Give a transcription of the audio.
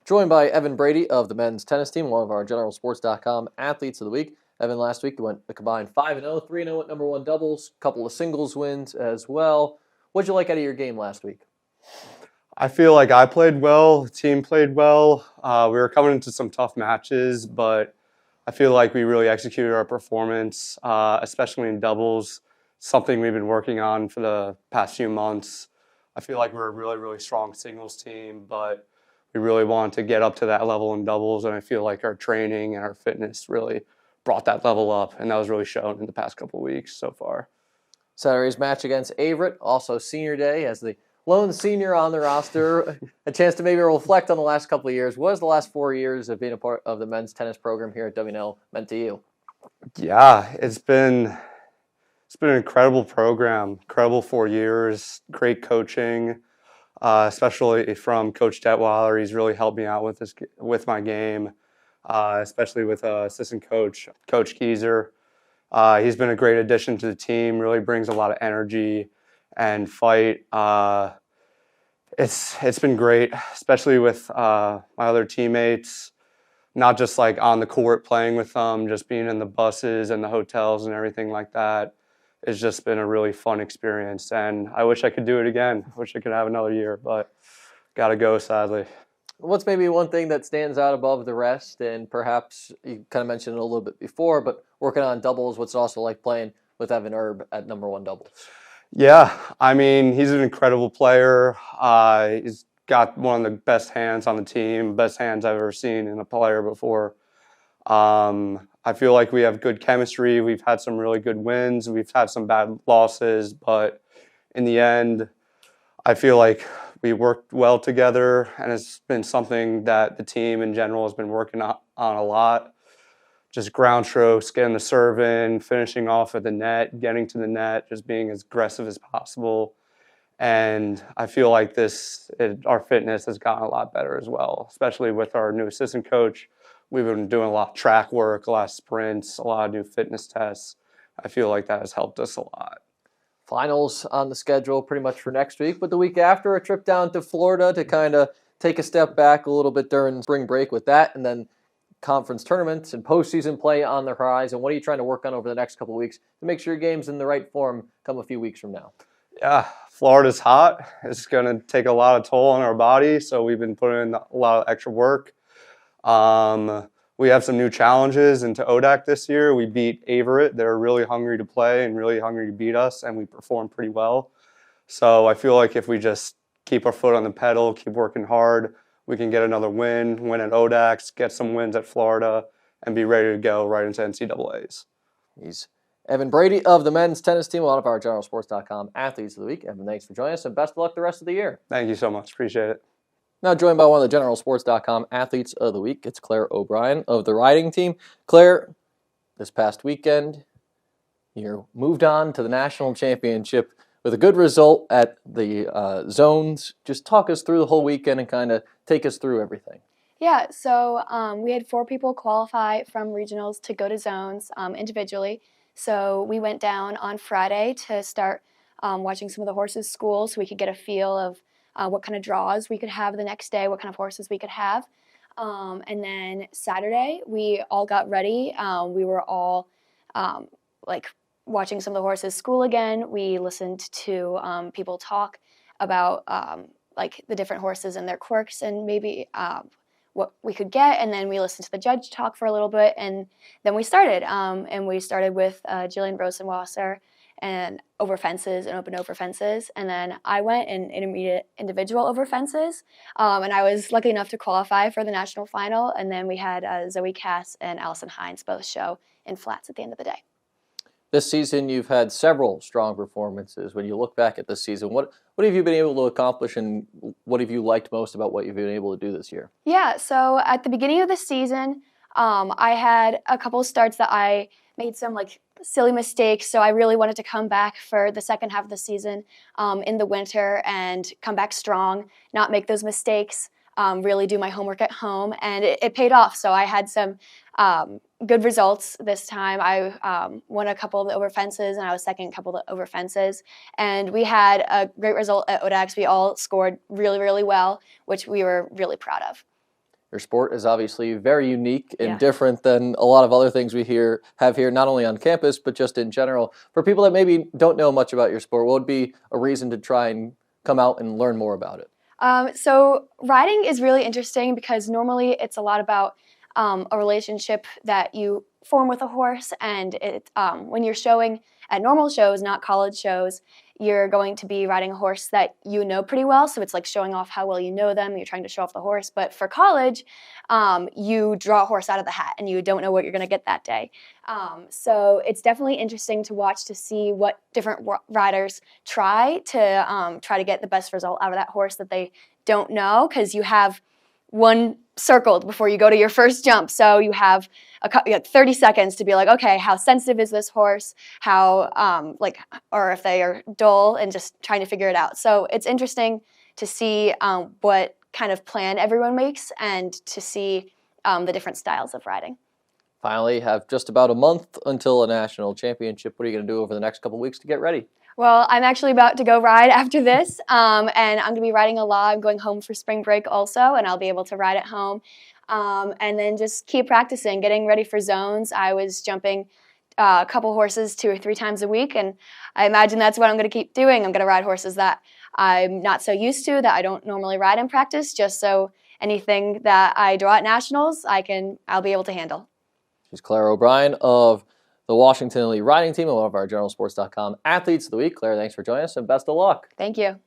Joined by Evan Brady of the men's tennis team, one of our GeneralSports.com athletes of the week. Evan, last week you went a combined 5-0, 3-0 at number one doubles, couple of singles wins as well. What'd you like out of your game last week? I feel like I played well, the team played well. We were coming into some tough matches, but I feel like we really executed our performance, especially in doubles, something we've been working on for the past few months. I feel like we're a really, really strong singles team, but we really wanted to get up to that level in doubles, and I feel like our training and our fitness really brought that level up, and that was really shown in the past couple of weeks so far. Saturday's match against Averett, also senior day, as the lone senior on the roster, a chance to maybe reflect on the last couple of years. What has the last 4 years of being a part of the men's tennis program here at WNL meant to you? Yeah, it's been an incredible program, incredible 4 years, great coaching, especially from Coach Detweiler. He's really helped me out with my game, especially with assistant coach Keyser. He's been a great addition to the team. Really brings a lot of energy and fight. It's been great, especially with my other teammates. Not just like on the court playing with them, just being in the buses and the hotels and everything like that. It's just been a really fun experience, and I wish I could do it again. I wish I could have another year, but gotta go, sadly. What's maybe one thing that stands out above the rest, and perhaps you kind of mentioned it a little bit before, but working on doubles, what's it also like playing with Evan Erb at number one doubles? Yeah, I mean, he's an incredible player. He's got one of the best hands on the team, best hands I've ever seen in a player before. I feel like we have good chemistry. We've had some really good wins. We've had some bad losses, but in the end, I feel like we worked well together, and it's been something that the team in general has been working on a lot. Just ground strokes, getting the serve in, finishing off at the net, getting to the net, just being as aggressive as possible. And I feel like our fitness has gotten a lot better as well, especially with our new assistant coach. We've been doing a lot of track work, a lot of sprints, a lot of new fitness tests. I feel like that has helped us a lot. Finals on the schedule pretty much for next week, but the week after, a trip down to Florida to kind of take a step back a little bit during spring break with that, and then conference tournaments and postseason play on the horizon. What are you trying to work on over the next couple of weeks to make sure your game's in the right form come a few weeks from now? Yeah, Florida's hot. It's going to take a lot of toll on our body, so we've been putting in a lot of extra work. We have some new challenges into ODAC this year. We beat Averett. They're really hungry to play and really hungry to beat us, and we performed pretty well. So I feel like if we just keep our foot on the pedal, keep working hard, we can get another win at ODACs, get some wins at Florida, and be ready to go right into NCAAs. He's Evan Brady of the men's tennis team, a lot of our GeneralSports.com athletes of the week. Evan, thanks for joining us, and best of luck the rest of the year. Thank you so much. Appreciate it. Now joined by one of the GeneralSports.com athletes of the week, it's Clare O'Brien of the riding team. Clare, this past weekend, you moved on to the National Championship with a good result at the zones. Just talk us through the whole weekend and kind of take us through everything. Yeah, so we had 4 people qualify from regionals to go to zones individually. So we went down on Friday to start watching some of the horses' school so we could get a feel of what kind of draws we could have the next day, what kind of horses we could have. And then Saturday, we all got ready. We were all watching some of the horses' school again. We listened to people talk about the different horses and their quirks and maybe what we could get. And then we listened to the judge talk for a little bit, and then we started. And we started with Jillian Rosenwasser and over fences and open over fences. And then I went in intermediate individual over fences. And I was lucky enough to qualify for the national final. And then we had Zoe Cass and Allison Hines both show in flats at the end of the day. This season, you've had several strong performances. When you look back at this season, what have you been able to accomplish, and what have you liked most about what you've been able to do this year? Yeah, so at the beginning of the season, I had a couple of starts that I made some silly mistakes, so I really wanted to come back for the second half of the season in the winter and come back strong, not make those mistakes, really do my homework at home, and it paid off. So I had some good results this time. I won a couple of the over fences, and I was second a couple of the over fences. And we had a great result at ODACs. We all scored really, really well, which we were really proud of. Your sport is obviously very unique and Yeah. different than a lot of other things we have here, not only on campus, but just in general. For people that maybe don't know much about your sport, what would be a reason to try and come out and learn more about it? So riding is really interesting because normally it's a lot about a relationship that you form with a horse, and when you're showing at normal shows, not college shows, you're going to be riding a horse that you know pretty well. So it's like showing off how well you know them. You're trying to show off the horse. But for college, you draw a horse out of the hat, and you don't know what you're going to get that day. So it's definitely interesting to watch to see what different riders try to get the best result out of that horse that they don't know, because you have one circled before you go to your first jump. So you have 30 seconds to be like, okay, how sensitive is this horse? How, or if they are dull, and just trying to figure it out. So it's interesting to see what kind of plan everyone makes, and to see the different styles of riding. Finally, have just about a month until a national championship. What are you going to do over the next couple of weeks to get ready? Well, I'm actually about to go ride after this, and I'm going to be riding a lot. I'm going home for spring break also, and I'll be able to ride at home. And then just keep practicing, getting ready for zones. I was jumping a couple horses 2 or 3 times a week, and I imagine that's what I'm going to keep doing. I'm going to ride horses that I'm not so used to, that I don't normally ride in practice, just so anything that I draw at nationals, I'll be able to handle. She's Clare O'Brien of the Washington Elite Riding Team and one of our GeneralSports.com Athletes of the Week. Clare, thanks for joining us, and best of luck. Thank you.